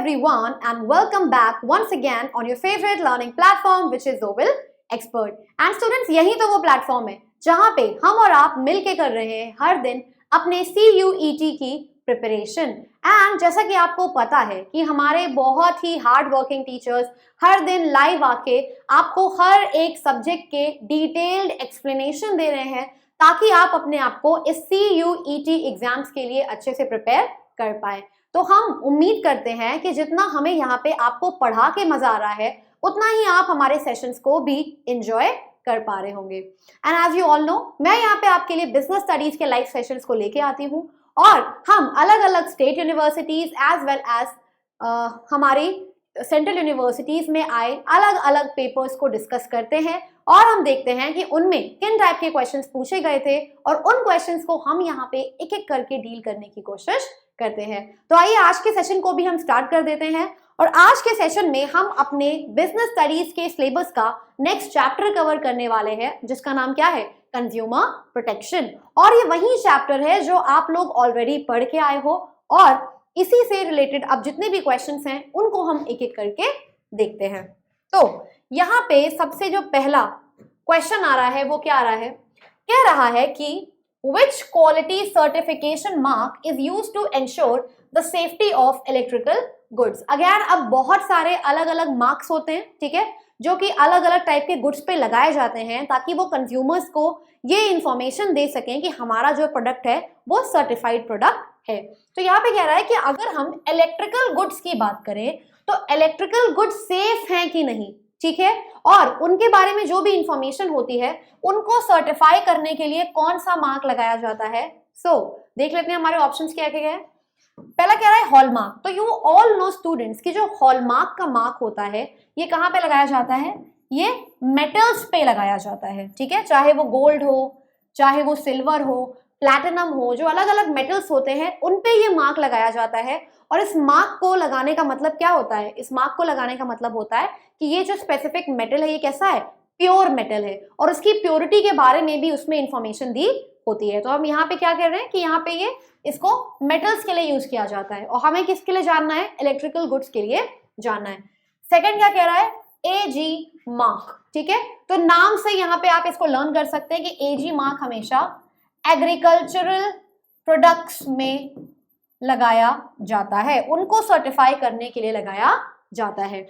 everyone and welcome back once again on your favorite learning platform which is Zowil Expert. And students, यही तो वो platform है जहां पे हम और आप मिलके कर रहे हैं हर दिन अपने CUET की प्रिपरेशन। एंड जैसा कि आपको पता है कि हमारे बहुत ही हार्ड वर्किंग टीचर्स हर दिन लाइव आके आपको हर एक सब्जेक्ट के डिटेल्ड एक्सप्लेनेशन दे रहे हैं ताकि आप अपने आप को इस CUET एग्जाम्स के लिए अच्छे से प्रिपेयर कर पाए। तो हम उम्मीद करते हैं कि जितना हमें यहाँ पे आपको पढ़ा के मजा आ रहा है उतना ही आप हमारे सेशंस को भी एंजॉय कर पा रहे होंगे। And as you all know, मैं यहाँ पे आपके लिए बिजनेस स्टडीज के लाइव सेशंस को लेके आती हूँ और हम अलग अलग state universities as well as हमारी सेंट्रल यूनिवर्सिटीज में आए अलग अलग पेपर्स को डिस्कस करते हैं और हम देखते हैं कि उनमें किन टाइप के क्वेश्चंस पूछे गए थे और उन क्वेश्चंस को हम यहाँ पे एक एक करके डील करने की कोशिश करते हैं। तो आइए आज के सेशन को भी हम स्टार्ट कर देते हैं और आज के सेशन में हम अपने बिजनेस स्टडीज के सिलेबस का नेक्स्ट चैप्टर कवर करने वाले हैं जिसका नाम क्या है, कंज्यूमर प्रोटेक्शन। और ये वही चैप्टर है जो आप लोग ऑलरेडी पढ़ के आए हो और इसी से रिलेटेड अब जितने भी क्वेश्चंस हैं उनको हम एक एक करके देखते हैं। तो यहाँ पे सबसे जो पहला क्वेश्चन आ रहा है वो क्या आ रहा है, कह रहा है कि which quality certification mark is used to ensure the safety of electrical goods। Again अब बहुत सारे अलग अलग मार्क्स होते हैं, ठीक है, जो कि अलग अलग टाइप के गुड्स पे लगाए जाते हैं ताकि वो कंज्यूमर्स को ये इंफॉर्मेशन दे सकें कि हमारा जो प्रोडक्ट है वो सर्टिफाइड प्रोडक्ट है। तो यहाँ पे कह रहा है कि अगर हम इलेक्ट्रिकल गुड्स की बात करें तो इलेक्ट्रिकल गुड्स सेफ हैं कि नहीं, ठीक है, और उनके बारे में जो भी इंफॉर्मेशन होती है उनको सर्टिफाई करने के लिए कौन सा मार्क लगाया जाता है। सो देख लेते हैं हमारे ऑप्शंस क्या क्या है। पहला कह रहा है हॉलमार्क। तो यू ऑल नो स्टूडेंट्स कि जो हॉलमार्क का मार्क होता है ये कहाँ पे लगाया जाता है, ये मेटल्स पे लगाया जाता है, ठीक है, चाहे वो गोल्ड हो, चाहे वो सिल्वर हो, प्लैटिनम हो, जो अलग अलग मेटल्स होते हैं उन पे ये मार्क लगाया जाता है। और इस मार्क को लगाने का मतलब क्या होता है, इस मार्क को लगाने का मतलब होता है कि ये जो स्पेसिफिक मेटल है ये कैसा है, प्योर मेटल है और उसकी प्योरिटी के बारे में भी उसमें इंफॉर्मेशन दी होती है। तो हम यहाँ पे क्या कर रहे हैं कि यहाँ पे ये इसको मेटल्स के लिए यूज किया जाता है और हमें किसके लिए जानना है, इलेक्ट्रिकल गुड्स के लिए जानना है। सेकंड क्या कह रहा है, AG मार्क, ठीक है, तो नाम से यहाँ पे आप इसको लर्न कर सकते हैं कि AG मार्क हमेशा एग्रीकल्चरल प्रोडक्ट्स में लगाया जाता है, उनको सर्टिफाई करने के लिए लगाया जाता है,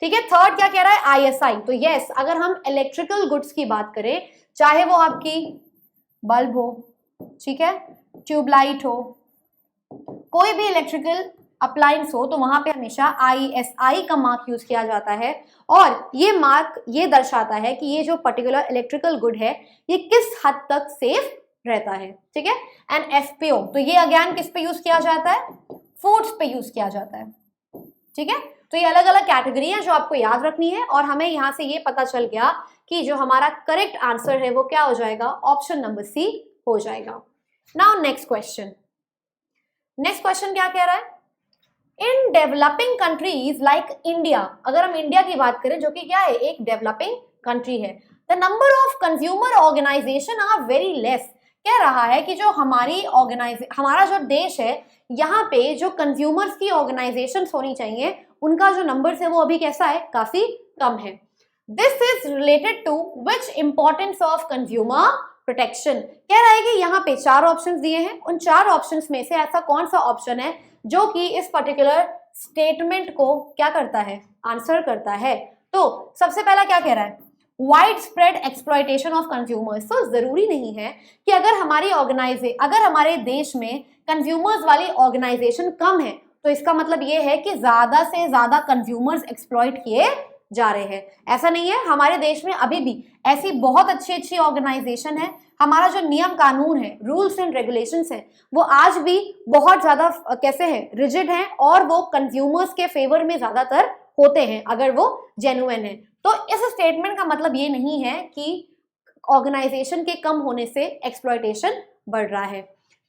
ठीक है। थर्ड क्या कह रहा है, ISI। तो यस, अगर हम इलेक्ट्रिकल गुड्स की बात करें, चाहे वो आपकी बल्ब हो, ठीक है, ट्यूबलाइट हो, कोई भी इलेक्ट्रिकल अप्लायंस हो, तो वहां पे हमेशा ISI का मार्क यूज किया जाता है और ये मार्क ये दर्शाता है कि ये जो पर्टिकुलर इलेक्ट्रिकल गुड है ये किस हद तक सेफ रहता है, ठीक है। एंड FPO, तो ये अगेन किस पे यूज किया जाता है, फूड्स पे यूज किया जाता है, ठीक है। तो ये अलग अलग कैटेगरी है जो आपको याद रखनी है और हमें यहाँ से ये पता चल गया कि जो हमारा करेक्ट आंसर है वो क्या हो जाएगा, ऑप्शन नंबर C हो जाएगा। Now next question. Next question क्या कह रहा है, in developing countries like India, अगर हम इंडिया की बात करें जो कि क्या है, एक डेवलपिंग कंट्री है, the number of consumer organisation are very less. कह रहा है कि जो हमारा जो देश है यहाँ पे जो कंज्यूमर्स की ऑर्गेनाइजेशन होनी चाहिए उनका जो नंबर है वो अभी कैसा है, काफी कम है। This is related to which importance of consumer protection. कह रहा है कि यहाँ पे 4 ऑप्शंस दिए हैं, उन 4 ऑप्शंस में से ऐसा कौन सा ऑप्शन है जो कि इस पर्टिकुलर स्टेटमेंट को क्या करता है, आंसर करता है। तो सबसे पहला क्या कह रहा है, wide spread exploitation of consumers. तो जरूरी नहीं है कि अगर हमारे देश में कंज्यूमर्स वाली ऑर्गेनाइजेशन कम है तो इसका मतलब ये है कि ज्यादा से ज्यादा कंज्यूमर्स एक्सप्लॉइट किए जा रहे हैं। ऐसा नहीं है, हमारे देश में अभी भी ऐसी बहुत अच्छी अच्छी ऑर्गेनाइजेशन है। हमारा जो नियम कानून है, रूल्स एंड रेगुलेशंस है, वो आज भी बहुत ज्यादा कैसे हैं, रिजिड हैं और वो कंज्यूमर्स के फेवर में ज्यादातर होते हैं अगर वो जेन्युइन है। तो इस स्टेटमेंट का मतलब ये नहीं है कि ऑर्गेनाइजेशन के कम होने से एक्सप्लॉयटेशन बढ़ रहा है,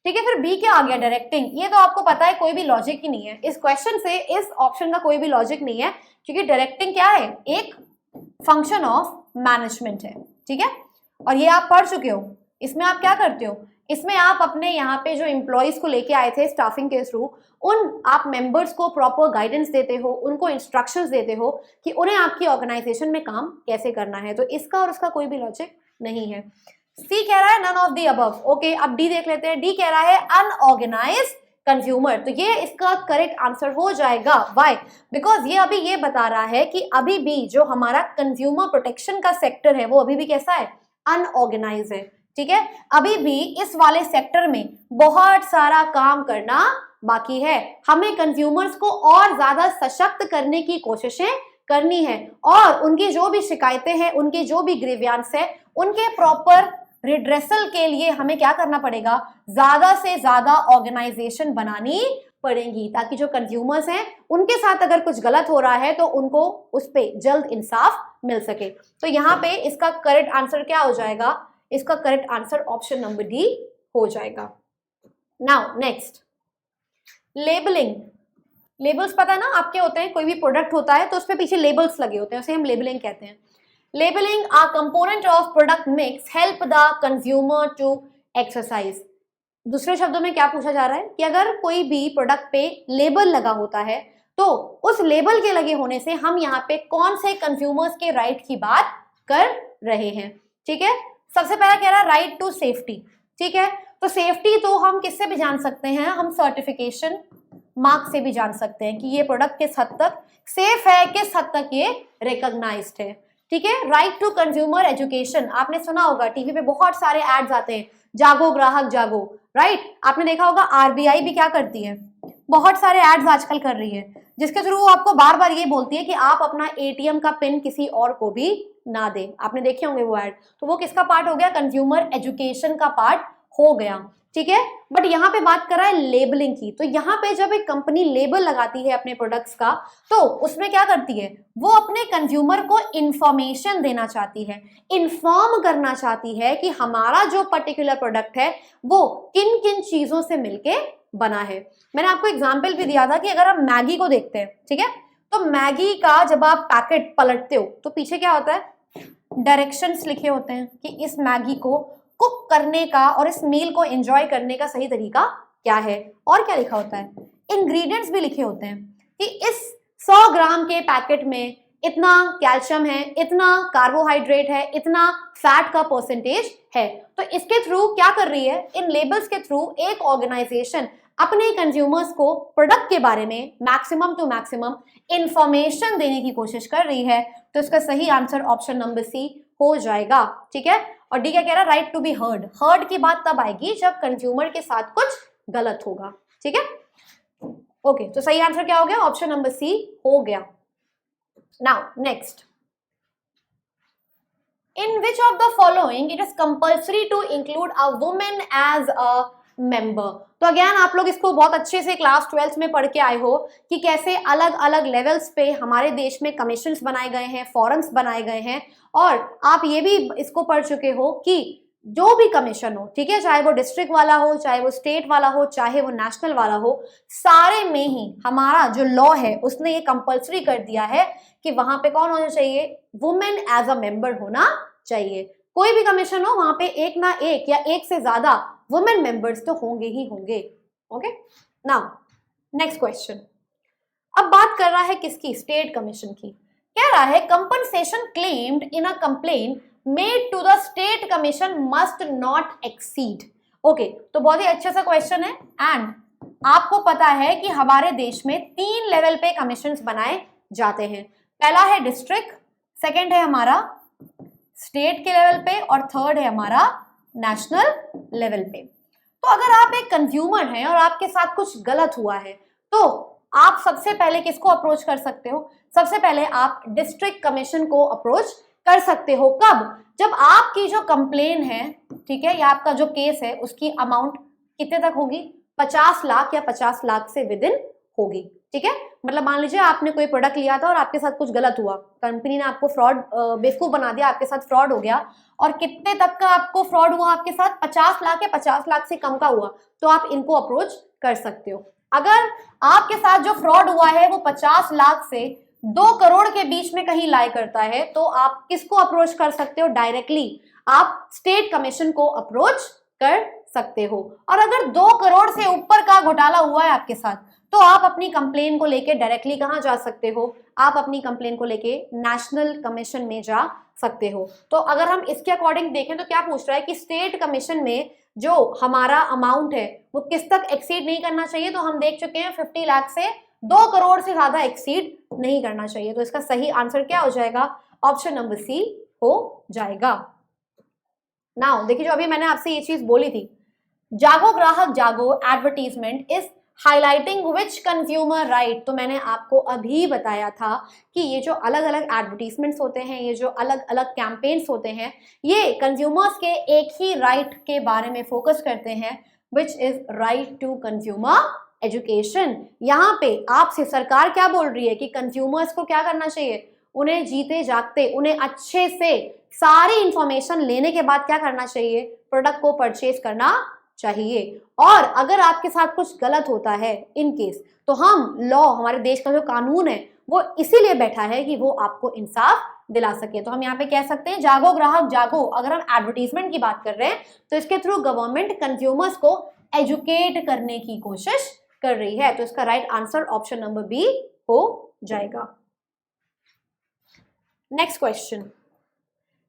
ठीक है। फिर बी क्या आ गया, डायरेक्टिंग। ये तो आपको पता है कोई भी लॉजिक ही नहीं है इस क्वेश्चन से, इस ऑप्शन का कोई भी लॉजिक नहीं है क्योंकि डायरेक्टिंग क्या है, एक फंक्शन ऑफ मैनेजमेंट है, ठीक है। और ये आप पढ़ चुके हो, इसमें आप क्या करते हो, इसमें आप अपने यहाँ पे जो एम्प्लॉयज को लेके आए थे स्टाफिंग के थ्रू, उन आप मेंबर्स को प्रॉपर गाइडेंस देते हो, उनको इंस्ट्रक्शंस देते हो कि उन्हें आपकी ऑर्गेनाइजेशन में काम कैसे करना है। तो इसका और उसका कोई भी लॉजिक नहीं है। सी कह रहा है none of the above. Okay, अब डी देख लेते हैं। डी कह रहा है अनऑर्गेनाइज्ड कंज्यूमर। तो ये इसका करेक्ट आंसर हो जाएगा। व्हाई? बिकॉज ये अभी ये बता रहा है कि अभी भी जो हमारा कंज्यूमर प्रोटेक्शन का सेक्टर है वो अभी भी कैसा है? अनऑर्गेनाइज है। ठीक है, अभी भी इस वाले सेक्टर में बहुत सारा काम करना बाकी है। हमें कंज्यूमर्स को और ज्यादा सशक्त करने की कोशिशें करनी है और उनकी जो भी शिकायतें हैं, उनके जो भी ग्रीवियांस है, उनके प्रॉपर रिड्रेसल के लिए हमें क्या करना पड़ेगा? ज्यादा से ज्यादा ऑर्गेनाइजेशन बनानी पड़ेगी, ताकि जो कंज्यूमर्स हैं उनके साथ अगर कुछ गलत हो रहा है तो उनको उस पर जल्द इंसाफ मिल सके। तो यहाँ पे इसका करेक्ट आंसर क्या हो जाएगा? इसका correct answer option number D हो जाएगा। Now next, labelling. लेबल्स पता है ना आपके होते हैं, कोई भी प्रोडक्ट होता है तो उस पे पीछे लेबल्स लगे होते हैं, उसे हम लेबलिंग कहते हैं। Labelling a component of product mix help the consumer to exercise. दूसरे शब्दों में क्या पूछा जा रहा है कि अगर कोई भी प्रोडक्ट पे लेबल लगा होता है तो उस लेबल के लगे होने से हम यहाँ पे कौन से कंज्यूमर्स के राइट की बात कर रहे हैं। ठीक है, सबसे पहला कह रहा है राइट टू सेफ्टी। ठीक है, तो सेफ्टी तो हम किससे भी जान सकते हैं? हम सर्टिफिकेशन मार्क से भी जान सकते हैं कि ये प्रोडक्ट किस हद तक सेफ है, किस हद तक ये रिकॉग्नाइज्ड है। ठीक है, राइट टू कंज्यूमर एजुकेशन। आपने सुना होगा टीवी पे बहुत सारे एड्स आते हैं, जागो ग्राहक जागो, राइट? आपने देखा होगा आरबीआई भी क्या करती है, बहुत सारे एड्स आजकल कर रही है, जिसके थ्रू आपको बार बार ये बोलती है कि आप अपना एटीएम का पिन किसी और को भी ना दे। आपने देखे होंगे वो एड। तो वो किसका पार्ट हो गया? कंज्यूमर एजुकेशन का पार्ट हो गया। ठीक है, बट यहाँ पे बात कर रहा है लेबलिंग की। तो यहाँ पे जब एक कंपनी लेबल लगाती है अपने प्रोडक्ट्स का, तो उसमें क्या करती है? वो अपने कंज्यूमर को इंफॉर्मेशन देना चाहती है, इन्फॉर्म करना चाहती है कि हमारा जो पर्टिकुलर प्रोडक्ट है वो किन किन चीजों से मिलके बना है। मैंने आपको एग्जाम्पल भी दिया था कि अगर हम मैगी को देखते हैं, ठीक है, तो मैगी का जब आप पैकेट पलटते हो तो पीछे क्या होता है? डायरेक्शंस लिखे होते हैं कि इस मैगी को कुक करने का और इस मील को एंजॉय करने का सही तरीका क्या है। और क्या लिखा होता है? इंग्रेडिएंट्स भी लिखे होते हैं कि इस 100 ग्राम के पैकेट में इतना कैल्शियम है, इतना कार्बोहाइड्रेट है, इतना फैट का परसेंटेज है। तो इसके थ्रू क्या कर रही है? इन लेबल्स के थ्रू एक ऑर्गेनाइजेशन अपने कंज्यूमर्स को प्रोडक्ट के बारे में मैक्सिमम टू मैक्सिमम इंफॉर्मेशन देने की कोशिश कर रही है। तो इसका सही आंसर ऑप्शन नंबर सी हो जाएगा। ठीक है, और डी क्या कह रहा है? Right to be heard. Heard की बात तब आएगी जब कंज्यूमर के साथ कुछ गलत होगा। ठीक है, ओके, तो सही आंसर क्या हो गया? ऑप्शन नंबर सी हो गया। Now next, in which of the following it is compulsory to include a woman as a member। तो अगेन आप लोग इसको बहुत अच्छे से क्लास 12th में पढ़ के आए हो कि कैसे अलग अलग लेवल्स पे हमारे देश में कमीशंस बनाए गए हैं, फॉरम्स बनाए गए हैं, और आप ये भी इसको पढ़ चुके हो कि जो भी कमीशन हो, ठीक है, चाहे वो डिस्ट्रिक्ट वाला हो, चाहे वो स्टेट वाला हो, चाहे वो नेशनल वाला हो, सारे में ही हमारा जो लॉ है उसने ये कंपल्सरी कर दिया है कि वहां पे कौन होना चाहिए? वुमेन एज अ मेंबर होना चाहिए। कोई भी कमीशन हो वहां पे एक ना एक या एक से ज्यादा वुमेन मेंबर्स तो होंगे ही होंगे। Okay, now next question. अब बात कर रहा है किसकी? स्टेट कमीशन की। कह रहा है compensation claimed in a complaint made to the state commission must not exceed. Okay, तो बहुत ही अच्छा सा क्वेश्चन है। एंड आपको पता है कि हमारे देश में 3 लेवल पे कमीशंस बनाए जाते हैं। पहला है डिस्ट्रिक्ट, सेकंड है हमारा स्टेट के लेवल पे, और थर्ड है हमारा नेशनल लेवल पे। तो अगर आप एक कंज्यूमर हैं और आपके साथ कुछ गलत हुआ है तो आप सबसे पहले किसको अप्रोच कर सकते हो? सबसे पहले आप डिस्ट्रिक्ट कमीशन को अप्रोच कर सकते हो। कब? जब आपकी जो कंप्लेन है, ठीक है, या आपका जो केस है, उसकी अमाउंट कितने तक होगी? 50 लाख या 50 लाख से विद इन होगी। ठीक है, मतलब मान लीजिए आपने कोई प्रोडक्ट लिया था और आपके साथ कुछ गलत हुआ, कंपनी ने आपको फ्रॉड बेवकूफ बना दिया, आपके साथ फ्रॉड हो गया, और कितने तक का आपको फ्रॉड हुआ आपके साथ? 50 लाख या 50 लाख से कम का हुआ, तो आप इनको अप्रोच कर सकते हो। अगर आपके साथ जो फ्रॉड हुआ है वो 50 लाख से 2 करोड़ के बीच में कहीं लाई करता है, तो आप किसको अप्रोच कर सकते हो? डायरेक्टली आप स्टेट कमीशन को अप्रोच कर सकते हो। और अगर 2 करोड़ से ऊपर का घोटाला हुआ है आपके साथ, तो आप अपनी कंप्लेन को लेके डायरेक्टली कहां जा सकते हो? आप अपनी कंप्लेन को लेके नेशनल कमीशन में जा सकते हो। तो अगर हम इसके अकॉर्डिंग देखें तो क्या पूछ रहा है कि स्टेट कमीशन में जो हमारा अमाउंट है वो किस तक एक्सीड नहीं करना चाहिए। तो हम देख चुके हैं 50 लाख से 2 करोड़ से ज्यादा एक्सीड नहीं करना चाहिए। तो इसका सही आंसर क्या हो जाएगा? ऑप्शन नंबर सी हो जाएगा। नाउ देखिए, जो अभी मैंने आपसे ये चीज बोली थी, जागो ग्राहक जागो advertisement is highlighting which consumer right. तो मैंने आपको अभी बताया था कि ये जो अलग अलग एडवर्टीजमेंट्स होते हैं, ये जो अलग अलग कैंपेन्स होते हैं, ये कंज्यूमर्स के एक ही राइट के बारे में फोकस करते हैं, which is right to consumer education. यहाँ पे आपसे सरकार क्या बोल रही है कि कंज्यूमर्स को क्या करना चाहिए? उन्हें जीते जागते, उन्हें अच्छे से सारी इंफॉर्मेशन लेने के बाद क्या करना चाहिए? प्रोडक्ट को परचेज करना चाहिए। और अगर आपके साथ कुछ गलत होता है इन केस, तो हम लॉ, हमारे देश का जो कानून है वो इसीलिए बैठा है कि वो आपको इंसाफ दिला सके। तो हम यहाँ पे कह सकते हैं जागो ग्राहक जागो। अगर हम एडवर्टीजमेंट की बात कर रहे हैं तो इसके थ्रू गवर्नमेंट कंज्यूमर्स को एजुकेट करने की कोशिश कर रही है। तो इसका right answer option number B हो जाएगा। Next question,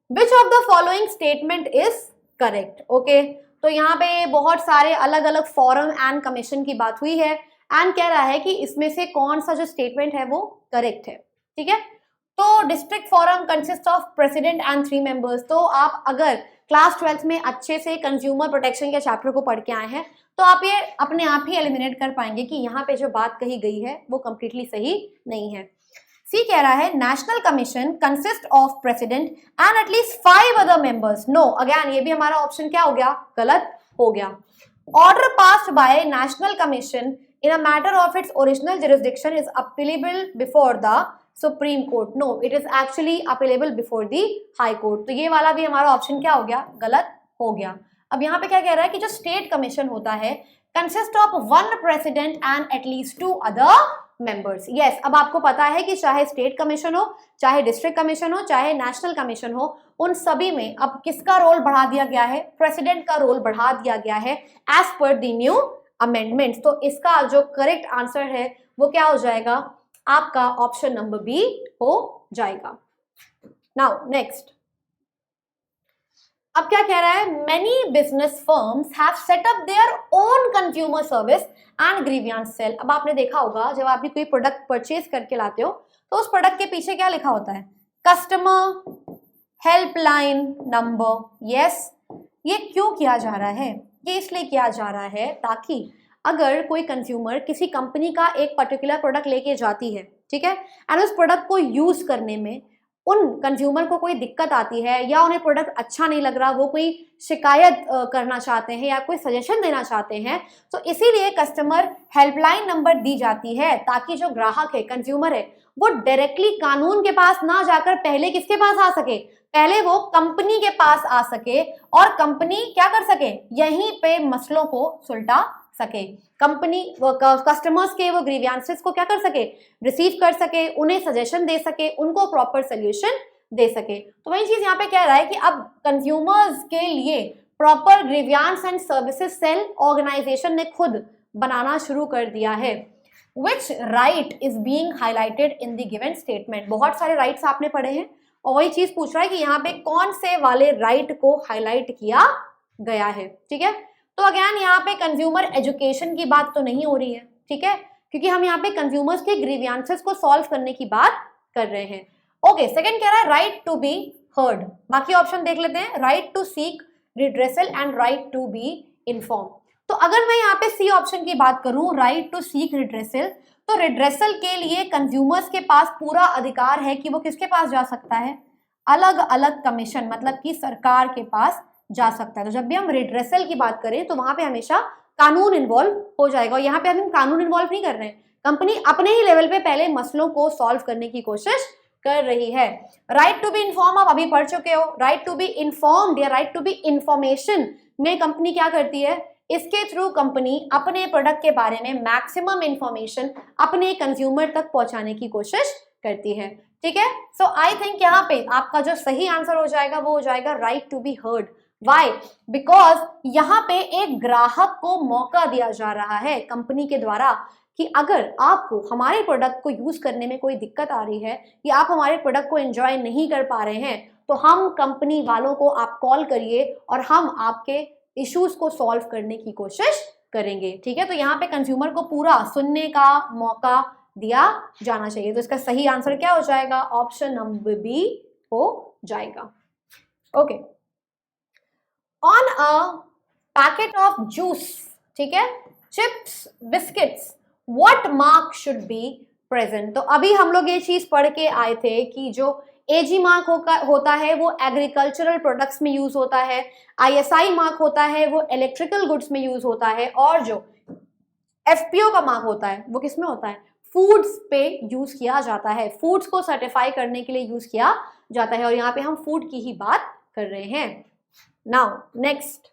which of the following statement is correct? Okay, तो यहाँ पे बहुत सारे अलग अलग फॉरम एंड कमीशन की बात हुई है एंड कह रहा है कि इसमें से कौन सा जो स्टेटमेंट है वो करेक्ट है। ठीक है, तो district forum consist of president and 3 members. तो आप अगर क्लास 12th में अच्छे से कंज्यूमर प्रोटेक्शन के चैप्टर को पढ़ के आए हैं तो आप ये अपने आप ही एलिमिनेट कर पाएंगे कि यहाँ पे जो बात कही गई है वो कंप्लीटली सही नहीं है। सी कह रहा है national commission consist of president and at least 5 other members. No, again ये भी हमारा ऑप्शन क्या हो गया? गलत हो गया। Order passed by national commission in a matter of its original jurisdiction is appealable before the supreme court. No, it is actually appealable before the high court. तो ये वाला भी हमारा ऑप्शन क्या हो गया? गलत हो गया। अब यहाँ पे क्या कह रहा है कि जो स्टेट कमीशन होता है consist of 1 president and at least 2 other members. Yes, अब आपको पता है कि चाहे स्टेट कमीशन हो, चाहे डिस्ट्रिक्ट कमीशन हो, चाहे नेशनल कमीशन हो, उन सभी में अब किसका रोल बढ़ा दिया गया है? प्रेसिडेंट का रोल बढ़ा दिया गया है as per the new amendments. तो इसका जो करेक्ट आंसर है वो क्या हो जाएगा? आपका ऑप्शन नंबर बी हो जाएगा। नाउ नेक्स्ट, अब क्या कह रहा है? Many business firms have set up their own consumer service and grievance cell. अब आपने देखा होगा जब आप भी कोई प्रोडक्ट परचेज करके लाते हो तो उस प्रोडक्ट के पीछे क्या लिखा होता है? Customer helpline number. यस, ये क्यों किया जा रहा है? ये इसलिए किया जा रहा है ताकि अगर कोई कंज्यूमर किसी कंपनी का एक पर्टिकुलर प्रोडक्ट लेके जाती है, ठीक है, एंड उस प्रोडक्ट को यूज करने में उन कंज्यूमर को कोई दिक्कत आती है या उन्हें प्रोडक्ट अच्छा नहीं लग रहा, वो कोई शिकायत करना चाहते हैं या कोई सजेशन देना चाहते हैं, तो इसीलिए कस्टमर हेल्पलाइन नंबर दी जाती है ताकि जो ग्राहक है, कंज्यूमर है, वो डायरेक्टली कानून के पास ना जाकर पहले किसके पास आ सके? पहले वो कंपनी के पास आ सके और कंपनी क्या कर सके? यहीं पे मसलों को सुलझा सके। कंपनी कस्टमर्स के वो ग्रीवियंसेस को क्या कर सके? रिसीव कर सके, उन्हें सजेशन दे सके, उनको प्रॉपर सोल्यूशन दे सके। तो वही चीज यहाँ पे कह रहा है कि अब कंज्यूमर्स के लिए proper grievance and services cell organisation ने खुद बनाना शुरू कर दिया है। Which right is being highlighted in the given statement. बहुत सारे राइट्स आपने पढ़े हैं और वही चीज पूछ रहा है कि यहाँ पे कौन से वाले राइट को हाईलाइट किया गया है। ठीक है, तो अगेन यहाँ पे कंज्यूमर एजुकेशन की बात तो नहीं हो रही है, ठीक है, क्योंकि हम यहाँ पे कंज्यूमर्स के ग्रीवियंसेस को सॉल्व करने की बात कर रहे हैं। ओके, सेकंड कह रहा है राइट टू बी हर्ड। बाकी ऑप्शन देख लेते हैं, right to seek redressal and right to be inform. तो अगर मैं यहाँ पे सी ऑप्शन की बात करूं, राइट टू सीक रिड्रेसल, तो रिड्रेसल के लिए कंज्यूमर्स के पास पूरा अधिकार है कि वो किसके पास जा सकता है? अलग अलग कमीशन, मतलब कि सरकार के पास जा सकता है। तो जब भी हम रिड्रेसल की बात करें तो वहां पे हमेशा कानून इन्वॉल्व हो जाएगा और यहाँ पे हम कानून इन्वॉल्व नहीं कर रहे हैं, कंपनी अपने ही लेवल पे पहले मसलों को सॉल्व करने की कोशिश कर रही है। राइट टू बी इन्फॉर्म आप अभी पढ़ चुके हो। राइट टू बी इन्फॉर्म्ड या राइट टू बी इंफॉर्मेशन में कंपनी क्या करती है? इसके थ्रू कंपनी अपने प्रोडक्ट के बारे में मैक्सिमम इंफॉर्मेशन अपने कंज्यूमर तक पहुंचाने की कोशिश करती है। ठीक है, सो आई थिंक यहाँ पे आपका जो सही आंसर हो जाएगा वो हो जाएगा right to be heard. Why? Because यहाँ पे एक ग्राहक को मौका दिया जा रहा है कंपनी के द्वारा कि अगर आपको हमारे प्रोडक्ट को यूज करने में कोई दिक्कत आ रही है या आप हमारे प्रोडक्ट को एंजॉय नहीं कर पा रहे हैं तो हम कंपनी वालों को आप कॉल करिए और हम आपके इश्यूज को सॉल्व करने की कोशिश करेंगे। ठीक है, तो यहाँ पे कंज्यूमर को पूरा सुनने का मौका दिया जाना चाहिए। तो इसका सही आंसर क्या हो जाएगा? ऑप्शन नंबर बी हो जाएगा। Okay, on a packet of juice, ठीक है, chips, biscuits, what mark should be present? तो अभी हम लोग ये चीज पढ़ के आए थे कि जो एजी मार्क होता है वो एग्रीकल्चरल प्रोडक्ट्स में यूज होता है, आईएसआई मार्क होता है वो इलेक्ट्रिकल गुड्स में यूज होता है, और जो एफपीओ का मार्क होता है वो किस में होता है? फूड्स पे यूज किया जाता है, फूड्स को सर्टिफाई करने के लिए यूज किया जाता है, और यहाँ पे हम फूड की ही बात कर रहे हैं। Now next,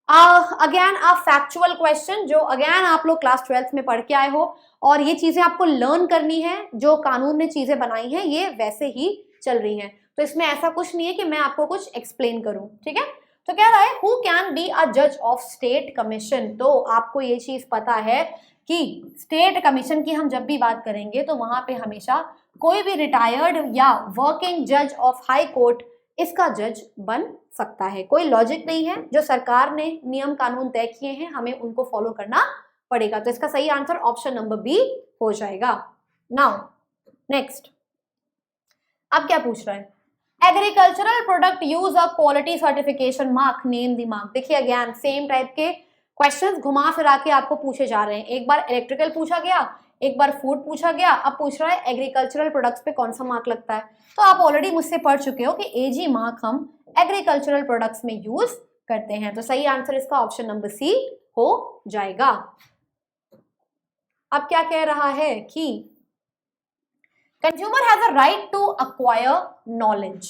again a factual question जो अगेन आप लोग क्लास 12th में पढ़ के आए हो, और ये चीजें आपको लर्न करनी है। जो कानून ने चीजें बनाई हैं ये वैसे ही चल रही हैं, तो इसमें ऐसा कुछ नहीं है कि मैं आपको कुछ एक्सप्लेन करूं। ठीक है, तो कह रहा है हु कैन बी अ जज ऑफ स्टेट कमीशन? तो आपको ये चीज पता है कि स्टेट कमीशन की हम जब भी बात करेंगे तो वहां पे हमेशा कोई भी रिटायर्ड या वर्किंग जज ऑफ हाई कोर्ट इसका जज बन सकता है। कोई लॉजिक नहीं है, जो सरकार ने नियम कानून तय किए हैं हमें उनको फॉलो करना पड़ेगा। तो इसका सही आंसर ऑप्शन नंबर बी हो जाएगा। नाउ नेक्स्ट, अब क्या पूछ रहा है? Agricultural product use a quality certification mark, name the mark. देखिए अगेन सेम टाइप के क्वेश्चंस घुमा फिरा के आपको पूछे जा रहे हैं। एक बार इलेक्ट्रिकल पूछा गया, एक बार फूड पूछा गया, अब पूछ रहा है एग्रीकल्चरल प्रोडक्ट्स पे कौन सा मार्क लगता है। तो आप ऑलरेडी मुझसे पढ़ चुके हो कि एजी मार्क हम एग्रीकल्चरल प्रोडक्ट्स में यूज करते हैं। तो सही आंसर इसका ऑप्शन नंबर सी हो जाएगा। अब क्या कह रहा है कि consumer has a right to acquire knowledge.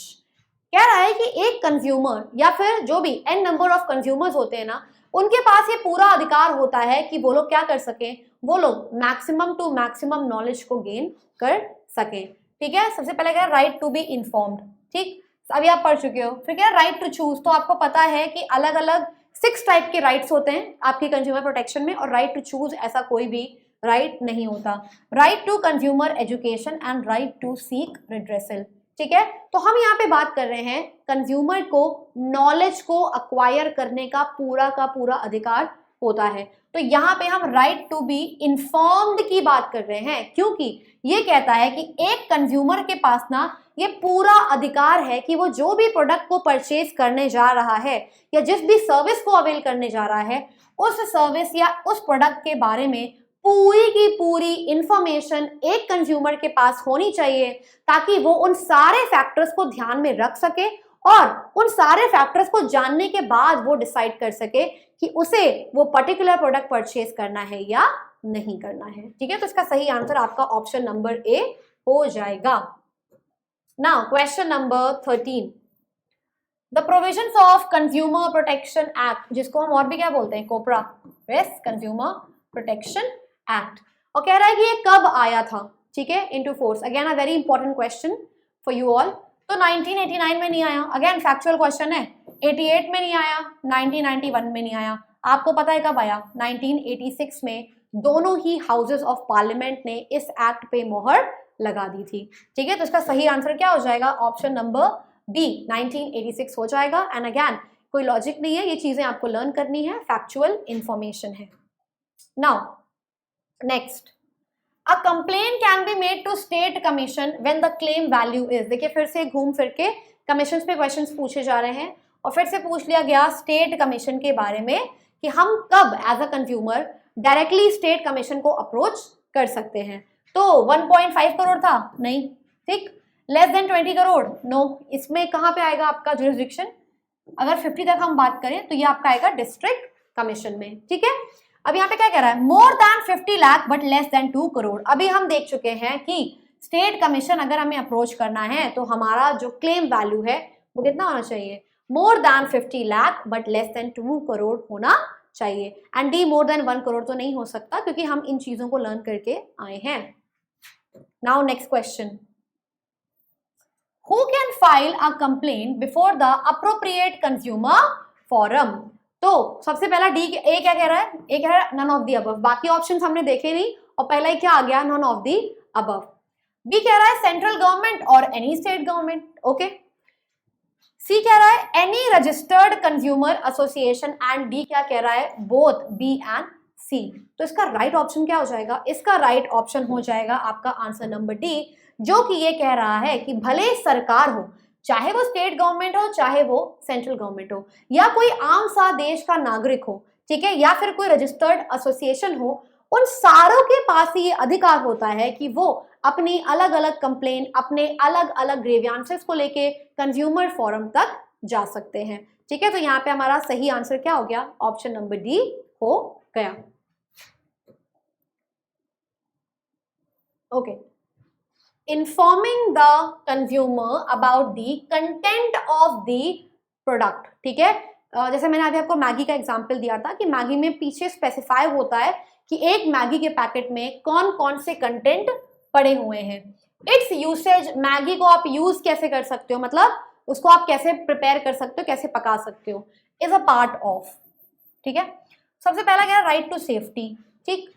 कह रहा है कि एक कंज्यूमर या फिर जो भी एन नंबर ऑफ कंज्यूमर्स होते हैं ना, उनके पास ये पूरा अधिकार होता है कि वो लोग क्या कर सकें, वो लोग मैक्सिमम टू मैक्सिमम नॉलेज को गेन कर सकें। ठीक है, सबसे पहले क्या, राइट टू बी इन्फॉर्म्ड। ठीक, अभी आप पढ़ चुके हो। फिर क्या, राइट टू चूज। तो आपको पता है कि अलग अलग 6 टाइप के राइट्स होते हैं आपकी कंज्यूमर प्रोटेक्शन में, और राइट टू चूज ऐसा कोई भी राइट नहीं होता। Right to consumer education and right to seek redressal. ठीक है, तो हम यहाँ पे बात कर रहे हैं कंज्यूमर को नॉलेज को अक्वायर करने का पूरा अधिकार होता है। तो यहाँ पे हम राइट टू बी इन्फॉर्म्ड की बात कर रहे हैं, क्योंकि ये कहता है कि एक कंज्यूमर के पास ना ये पूरा अधिकार है कि वो जो भी प्रोडक्ट को परचेज करने जा रहा है या जिस भी सर्विस को अवेल करने जा रहा है, उस सर्विस या उस प्रोडक्ट के बारे में पूरी की पूरी इंफॉर्मेशन एक कंज्यूमर के पास होनी चाहिए, ताकि वो उन सारे फैक्टर्स को ध्यान में रख सके और उन सारे फैक्टर्स को जानने के बाद वो डिसाइड कर सके कि उसे वो पर्टिकुलर प्रोडक्ट परचेज करना है या नहीं करना है। ठीक है, तो इसका सही आंसर आपका ऑप्शन नंबर ए हो जाएगा। Now question number 13, the provisions of consumer protection act, जिसको हम और भी क्या बोलते हैं, कोपरा, यस, कंज्यूमर प्रोटेक्शन एक्ट। और कह रहा है कि ये कब आया था? ठीक है, into force. Again a very important question for you all. तो 1989 में नहीं आया, अगेन फैक्चुअल क्वेश्चन है। 88 में नहीं आया, 1991 में नहीं आया। आपको पता है कब आया? 1986 में दोनों ही हाउसेस ऑफ पार्लियामेंट ने इस एक्ट पे मोहर लगा दी थी। ठीक है, तो इसका सही आंसर क्या हो जाएगा? ऑप्शन नंबर बी 1986 हो जाएगा। एंड अगेन कोई लॉजिक नहीं है, ये चीजें आपको लर्न करनी है, फैक्चुअल इंफॉर्मेशन है। Now next, a complain can be made to state commission when the claim value is. देखिए फिर से घूम फिर के कमीशन पे क्वेश्चंस पूछे जा रहे हैं, और फिर से पूछ लिया गया स्टेट कमीशन के बारे में कि हम कब as a consumer directly state commission को अप्रोच कर सकते हैं। तो 1.5 करोड़ था, नहीं। ठीक, लेस देन 20 करोड़, नो। इसमें कहाँ पे आएगा आपका जुरिस्डिक्शन? अगर 50 तक हम बात करें तो ये आपका आएगा डिस्ट्रिक्ट कमीशन में। ठीक है, अब यहाँ पे क्या कह रहा है? More than 50 lakh but less than 2 crore. अभी हम देख चुके हैं कि स्टेट कमीशन अगर हमें अप्रोच करना है तो हमारा जो क्लेम वैल्यू है वो कितना होना चाहिए? More than 50 lakh but less than 2 crore होना चाहिए। And D more than 1 crore तो नहीं हो सकता, क्योंकि हम इन चीजों को लर्न करके आए हैं। Now next question, who can file a complaint before the appropriate consumer forum. तो सबसे पहला डी ए क्या कह रहा है, ए कह रहा है नन ऑफ द अबव, बाकी ऑप्शंस हमने देखे नहीं और पहला ही क्या आ गया, none of the above. B कह रहा है सेंट्रल गवर्नमेंट और any state government, okay. C कह रहा है any registered consumer association and D क्या कह रहा है, बोथ बी एंड सी। तो इसका राइट ऑप्शन क्या हो जाएगा, इसका राइट ऑप्शन हो जाएगा आपका आंसर नंबर डी, जो कि ये कह रहा है कि भले सरकार हो, चाहे वो स्टेट गवर्नमेंट हो चाहे वो सेंट्रल गवर्नमेंट हो, या कोई आम सा देश का नागरिक हो, ठीक है, या फिर कोई रजिस्टर्ड एसोसिएशन हो, उन सारों के पास ये अधिकार होता है कि वो अपनी अलग अलग कंप्लेन, अपने अलग अलग ग्रीवियंसेस को लेके कंज्यूमर फोरम तक जा सकते हैं, ठीक है। तो यहाँ पे हमारा सही आंसर क्या हो गया, ऑप्शन नंबर डी हो गया, okay. Informing the consumer about the content of the product, ठीक है। जैसे मैंने अभी आपको मैगी का एग्जांपल दिया था कि मैगी में पीछे स्पेसिफाई होता है कि एक मैगी के पैकेट में कौन कौन से कंटेंट पड़े हुए हैं। इट्स यूसेज, मैगी को आप यूज कैसे कर सकते हो, मतलब उसको आप कैसे प्रिपेयर कर सकते हो, कैसे पका सकते हो, इज अ पार्ट ऑफ, ठीक है। सबसे पहला क्या है, राइट टू सेफ्टी, ठीक,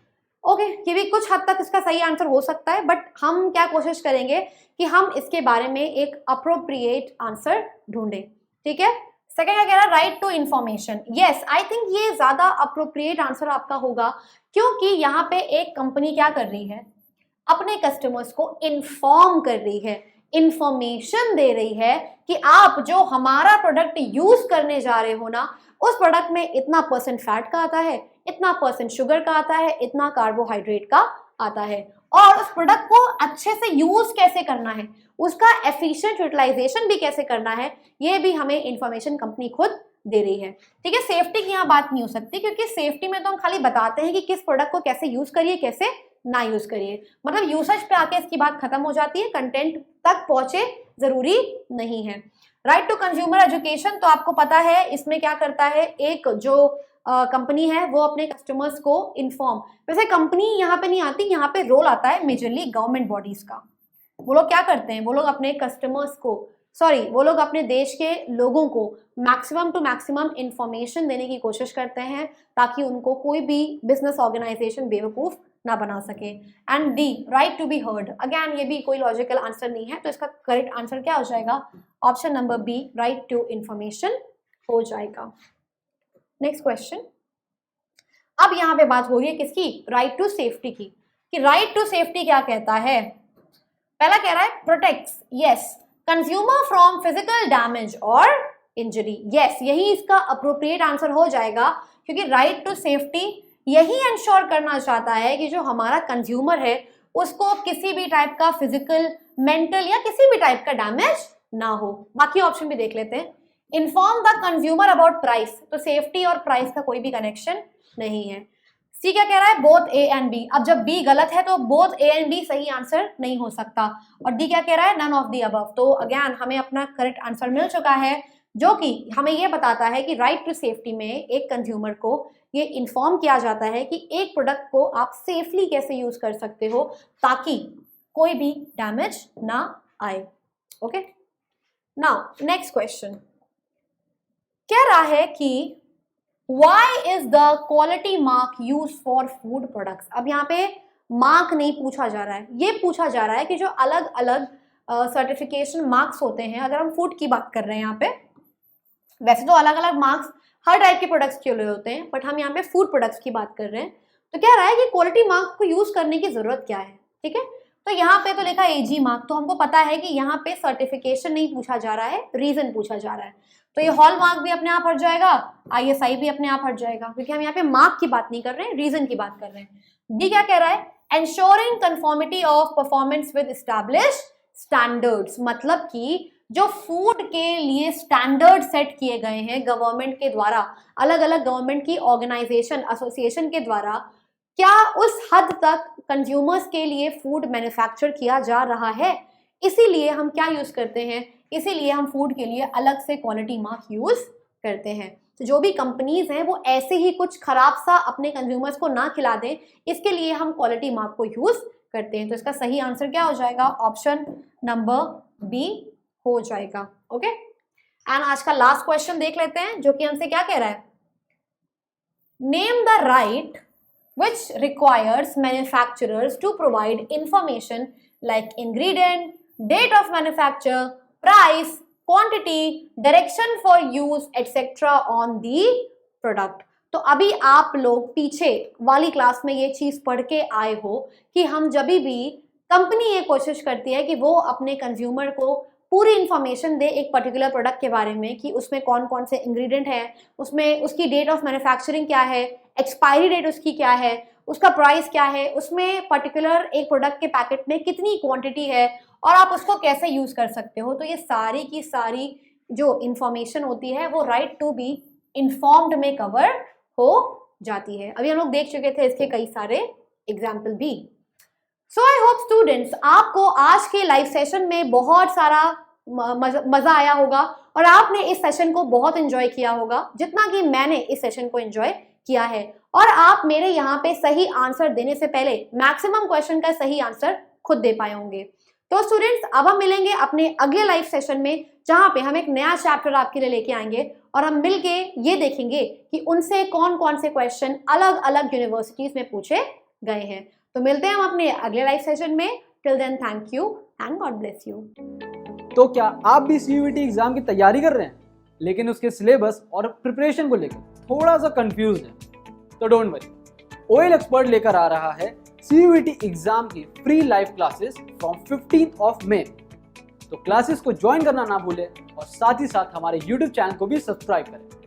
ओके। ये भी कुछ हद तक इसका सही आंसर हो सकता है, बट हम क्या कोशिश करेंगे कि हम इसके बारे में एक अप्रोप्रिएट आंसर ढूंढें, ठीक है। सेकेंड क्या कह रहा है, right to information, yes I think ये ज्यादा अप्रोप्रिएट आंसर आपका होगा, क्योंकि यहाँ पे एक कंपनी क्या कर रही है, अपने कस्टमर्स को इन्फॉर्म कर रही है, इंफॉर्मेशन दे रही है कि आप जो हमारा प्रोडक्ट यूज करने जा रहे हो ना, उस प्रोडक्ट में इतना परसेंट फैट का आता है, इतना परसेंट शुगर का आता है, इतना कार्बोहाइड्रेट का आता है, और उस प्रोडक्ट को अच्छे से यूज कैसे करना है, उसका एफिशिएंट यूटिलाइजेशन भी कैसे करना है, ये भी हमें इंफॉर्मेशन कंपनी खुद दे रही है, ठीक है। सेफ्टी की यहाँ बात नहीं हो सकती, क्योंकि सेफ्टी में तो हम खाली बताते हैं कि किस प्रोडक्ट को कैसे यूज करिए, कैसे ना यूज करिए, मतलब यूसेज पे आके इसकी बात खत्म हो जाती है, कंटेंट तक पहुंचे जरूरी नहीं है। राइट टू कंज्यूमर एजुकेशन, तो आपको पता है इसमें क्या करता है, एक जो कंपनी है वो अपने कस्टमर्स को इन्फॉर्म, वैसे कंपनी यहाँ पे नहीं आती, यहाँ पे रोल आता है मेजरली गवर्नमेंट बॉडीज का। वो लोग क्या करते हैं, वो लोग अपने कस्टमर्स को, वो लोग अपने देश के लोगों को मैक्सिमम टू मैक्सिमम इंफॉर्मेशन देने की कोशिश करते हैं, ताकि उनको कोई भी बिजनेस ऑर्गेनाइजेशन बेवकूफ ना बना सके। And D, right to be heard, again ये भी कोई लॉजिकल आंसर नहीं है, तो इसका करेक्ट आंसर क्या हो जाएगा, option number B, right to information हो जाएगा। नेक्स्ट क्वेश्चन, अब यहाँ पे बात हो रही है किसकी, राइट टू सेफ्टी की, कि राइट टू सेफ्टी क्या कहता है। पहला कह रहा है protects, yes, consumer from physical damage और इंजरी, यस, यही इसका अप्रोप्रिएट आंसर हो जाएगा, क्योंकि राइट टू सेफ्टी यही इंश्योर करना चाहता है कि जो हमारा कंज्यूमर है उसको किसी भी टाइप का फिजिकल, मेंटल या किसी भी टाइप का डैमेज ना हो। बाकी ऑप्शन भी देख लेते हैं। Inform the consumer about price, तो सेफ्टी और प्राइस का कोई भी कनेक्शन नहीं है। सी क्या कह रहा है, बोथ ए एंड बी, अब जब बी गलत है तो बोथ ए एंड बी सही आंसर नहीं हो सकता, और डी क्या कह रहा है, नन ऑफ द अबव, तो अगेन हमें अपना करेक्ट आंसर मिल चुका है, जो कि हमें ये बताता है कि राइट टू सेफ्टी में एक कंज्यूमर को ये इन्फॉर्म किया जाता है कि एक प्रोडक्ट को आप सेफली कैसे यूज कर सकते हो ताकि कोई भी डैमेज ना आए, ओके। नाउ नेक्स्ट क्वेश्चन कह रहा है कि why is the quality mark used for food products। अब यहाँ पे मार्क नहीं पूछा जा रहा है, ये पूछा जा रहा है कि जो अलग अलग सर्टिफिकेशन मार्क्स होते हैं, अगर हम फूड की बात कर रहे हैं यहाँ पे, वैसे तो अलग अलग मार्क्स हर टाइप के प्रोडक्ट्स के लिए होते हैं, बट हम यहाँ पे फूड प्रोडक्ट्स की बात कर रहे हैं, तो कह रहा है कि क्वालिटी मार्क को यूज करने की जरूरत क्या है, ठीक है। तो यहाँ पे तो लिखा एजी मार्क, तो हमको पता है कि यहाँ पे सर्टिफिकेशन नहीं पूछा जा रहा है, रीजन पूछा जा रहा है, तो ये हॉल मार्क भी अपने आप हट जाएगा, ISI भी अपने आप हट जाएगा, क्योंकि हम यहाँ पे मार्क की बात नहीं कर रहे हैं, रीजन की बात कर रहे हैं। डी क्या कह रहा है, ensuring conformity of performance with established standards, मतलब कि जो फूड के लिए स्टैंडर्ड सेट किए गए हैं गवर्नमेंट के द्वारा, अलग अलग गवर्नमेंट की ऑर्गेनाइजेशन, एसोसिएशन के द्वारा, क्या उस हद तक कंज्यूमर्स के लिए फूड मैन्युफैक्चर किया जा रहा है, इसीलिए हम क्या यूज करते हैं, इसीलिए हम फूड के लिए अलग से क्वालिटी मार्क यूज करते हैं। तो जो भी कंपनीज हैं वो ऐसे ही कुछ खराब सा अपने कंज्यूमर्स को ना खिला दें, इसके लिए हम क्वालिटी मार्क को यूज करते हैं। तो इसका सही आंसर क्या हो जाएगा, ऑप्शन नंबर बी हो जाएगा। ओके, एंड आज का लास्ट क्वेश्चन देख लेते हैं, जो कि हमसे क्या कह रहा है, name the right which requires manufacturers to provide information like ingredient, date of manufacture, price, quantity, direction for use, etc. on the product। तो अभी आप लोग पीछे वाली क्लास में ये चीज पढ़ के आए हो कि हम जब भी कंपनी ये कोशिश करती है कि वो अपने कंज्यूमर को पूरी इंफॉर्मेशन दे एक पर्टिकुलर प्रोडक्ट के बारे में, कि उसमें कौन कौन से इंग्रेडिएंट है, उसमें उसकी डेट ऑफ मैन्युफैक्चरिंग क्या है, एक्सपायरी डेट उसकी क्या है, उसका प्राइस क्या है, उसमें पर्टिकुलर एक प्रोडक्ट के पैकेट में कितनी क्वांटिटी है और आप उसको कैसे यूज कर सकते हो। तो ये सारी की सारी जो इंफॉर्मेशन होती है वो राइट टू बी इन्फॉर्म्ड में कवर हो जाती है। अभी हम लोग देख चुके थे इसके कई सारे एग्जाम्पल भी। सो आई होप स्टूडेंट्स आपको आज के लाइव सेशन में बहुत सारा मजा आया होगा और आपने इस सेशन को बहुत एंजॉय किया होगा जितना कि मैंने इस सेशन को एंजॉय किया है। और आप मेरे यहाँ पे सही आंसर देने से पहले मैक्सिमम क्वेश्चन का सही आंसर खुद दे पाए होंगे। तो स्टूडेंट्स अब हम मिलेंगे अपने अगले लाइव सेशन में, जहाँ पे हम एक नया चैप्टर आपके लिए लेके आएंगे और हम मिलके ये देखेंगे कि उनसे कौन कौन से क्वेश्चन अलग अलग यूनिवर्सिटीज में पूछे गए हैं। तो मिलते हैं हम अपने अगले लाइव सेशन में। Till then thank you and God bless you. तो क्या आप भी CUET एग्जाम की तैयारी कर रहे हैं लेकिन उसके सिलेबस और प्रिपरेशन को लेकर थोड़ा सा कंफ्यूज है? तो डोंट वरी, OL एक्सपर्ट लेकर आ रहा है CUET एग्जाम की free live classes from 15th May। तो क्लासेस को ज्वाइन करना ना भूलें और साथ ही साथ हमारे YouTube चैनल को भी सब्सक्राइब करें।